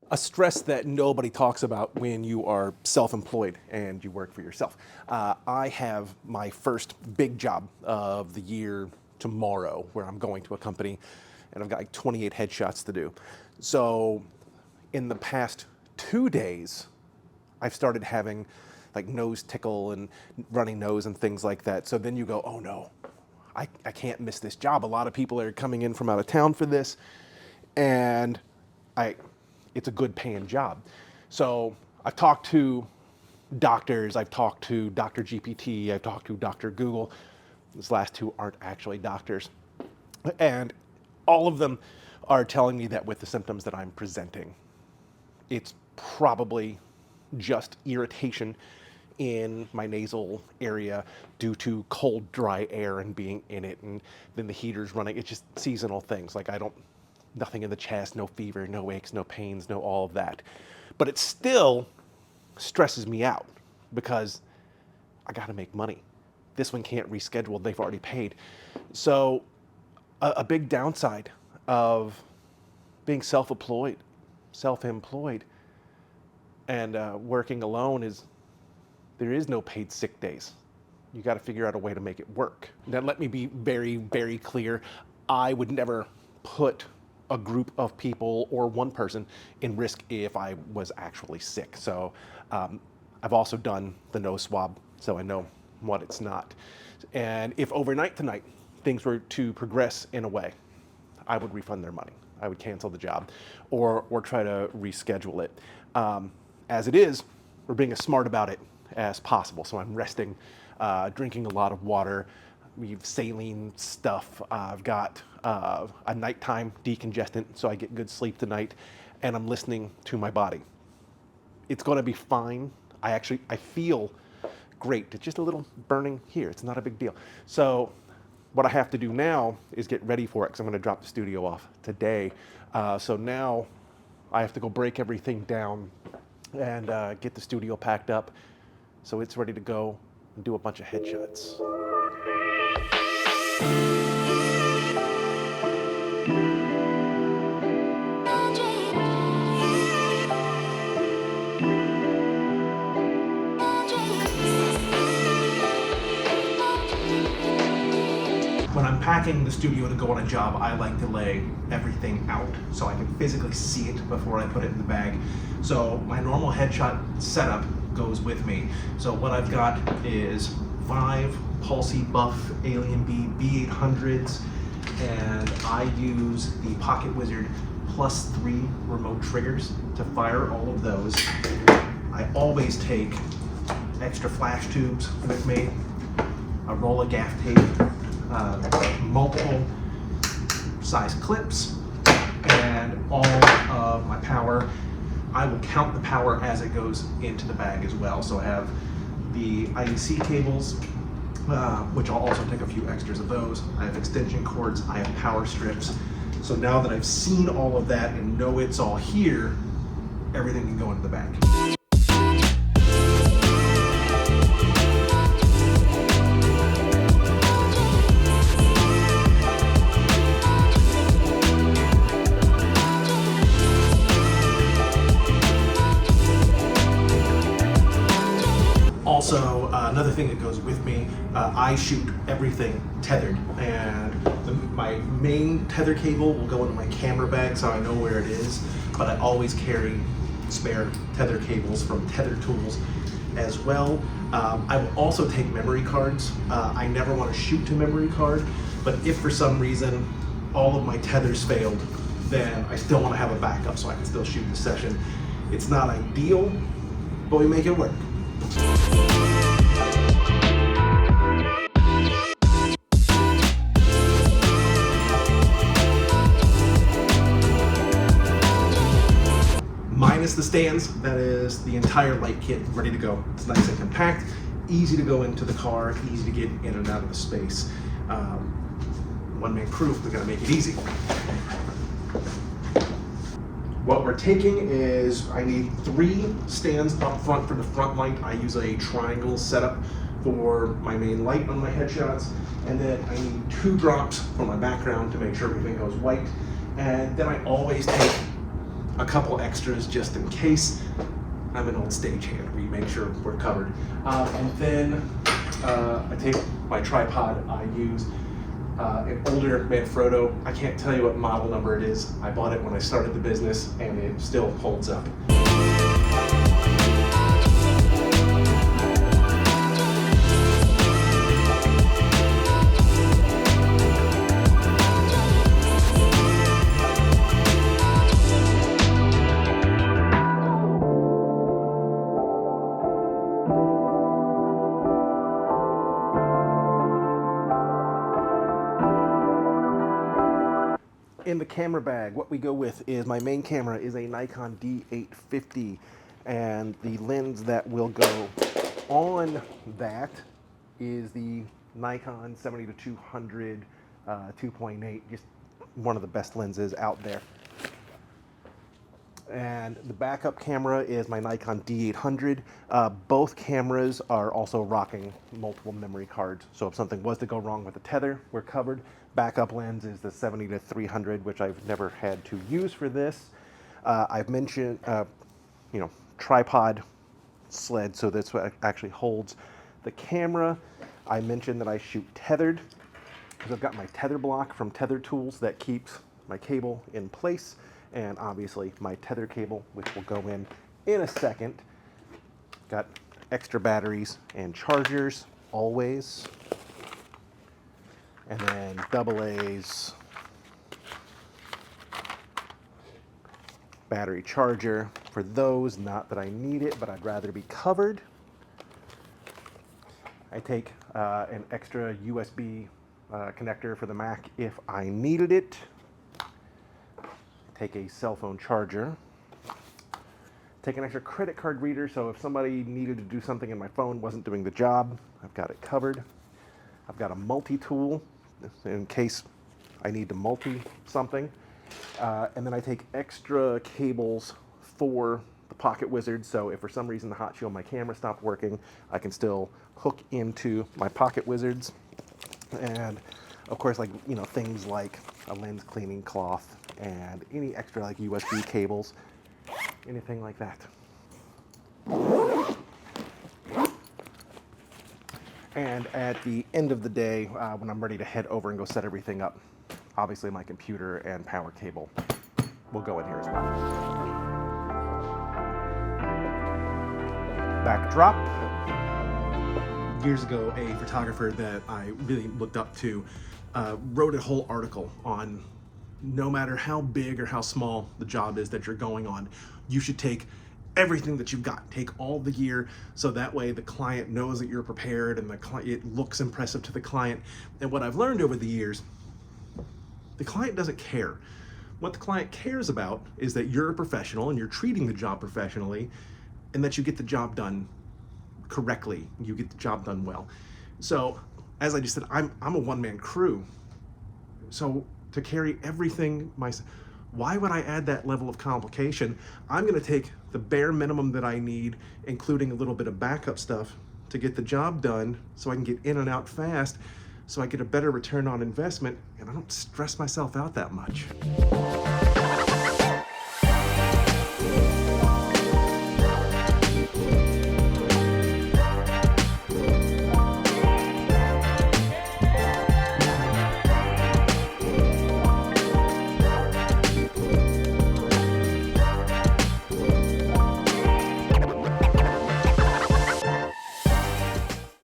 A stress that nobody talks about when you are self-employed and you work for yourself. I have my first big job of the year tomorrow, where I'm going to a company and I've got like 28 headshots to do. So in the past 2 days, I've started having like nose tickle and running nose and things like that. So then you go, oh no, I can't miss this job. A lot of people are coming in from out of town for this, and it's a good paying job. So I've talked to doctors, I've talked to Dr. GPT, I've talked to Dr. Google. These last two aren't actually doctors. And all of them are telling me that with the symptoms that I'm presenting, it's probably just irritation in my nasal area due to cold, dry air and being in it, and then the heater's running. It's just seasonal things. Like nothing in the chest, no fever, no aches, no pains, no all of that. But it still stresses me out because I gotta make money. This one can't reschedule, they've already paid. So a big downside of being self-employed, and working alone is there is no paid sick days. You got to figure out a way to make it work. Now, let me be very, very clear. I would never put a group of people or one person in risk if I was actually sick. So I've also done the nose swab, so I know what it's not. And if overnight tonight things were to progress in a way, I would refund their money. I would cancel the job or try to reschedule it. As it is, we're being as smart about it as possible. So I'm resting, drinking a lot of water. We've saline stuff. I've got a nighttime decongestant, so I get good sleep tonight, and I'm listening to my body. It's going to be fine. I feel great. It's just a little burning here. It's not a big deal. So what I have to do now is get ready for it, because I'm going to drop the studio off today. So now I have to go break everything down and get the studio packed up so it's ready to go and do a bunch of headshots. When I'm packing the studio to go on a job, I like to lay everything out so I can physically see it before I put it in the bag. So my normal headshot setup goes with me. So what I've got is 5 Pulsey Buff Alien B B800s, and I use the Pocket Wizard +3 remote triggers to fire all of those. I always take extra flash tubes with me, a roll of gaff tape, multiple size clips, and all of my power. I will count the power as it goes into the bag as well. So I have the IEC cables, which I'll also take a few extras of those. I have extension cords, I have power strips. So now that I've seen all of that and know it's all here, everything can go into the bag. Also, another thing that goes with me, I shoot everything tethered, and my main tether cable will go into my camera bag so I know where it is, but I always carry spare tether cables from Tether Tools as well. I will also take memory cards. I never want to shoot to memory card, but if for some reason all of my tethers failed, then I still want to have a backup so I can still shoot the session. It's not ideal, but we make it work. Minus the stands, that is the entire light kit ready to go. It's nice and compact, easy to go into the car, easy to get in and out of the space. One-man crew, we gotta make it easy. What we're taking is, I need 3 stands up front for the front light. I use a triangle setup for my main light on my headshots. And then I need 2 drops for my background to make sure everything goes white. And then I always take a couple extras just in case. I'm an old stagehand. We make sure we're covered. And then I take my tripod. I use an older Manfrotto. I can't tell you what model number it is. I bought it when I started the business and it still holds up. In the camera bag, what we go with is my main camera is a Nikon D850, and the lens that will go on that is the Nikon 70-200 2.8, just one of the best lenses out there. And the backup camera is my Nikon D800. Both cameras are also rocking multiple memory cards, so if something was to go wrong with the tether, we're covered. Backup lens is the 70-300, which I've never had to use for this. I've mentioned, tripod sled, so that's what actually holds the camera. I mentioned that I shoot tethered, because I've got my tether block from Tether Tools that keeps my cable in place, and obviously my tether cable, which will go in a second. Got extra batteries and chargers, always. And then AA's battery charger for those, not that I need it, but I'd rather be covered. I take an extra USB connector for the Mac if I needed it. Take a cell phone charger. Take an extra credit card reader, so if somebody needed to do something and my phone wasn't doing the job, I've got it covered. I've got a multi-tool in case I need to multi something. And then I take extra cables for the Pocket Wizard, so if for some reason the hot shield on my camera stopped working, I can still hook into my Pocket Wizards. And of course, things like a lens cleaning cloth and any extra USB cables, anything like that. And at the end of the day, when I'm ready to head over and go set everything up, obviously my computer and power cable will go in here as well. Backdrop. Years ago, a photographer that I really looked up to wrote a whole article on no matter how big or how small the job is that you're going on, you should take everything that you've got. Take all the gear, so that way the client knows that you're prepared and it looks impressive to the client. And what I've learned over the years, the client doesn't care. What the client cares about is that you're a professional and you're treating the job professionally, and that you get the job done correctly. You get the job done well. So, as I just said, I'm a one-man crew. So to carry everything myself, why would I add that level of complication? I'm gonna take the bare minimum that I need, including a little bit of backup stuff to get the job done so I can get in and out fast, so I get a better return on investment and I don't stress myself out that much.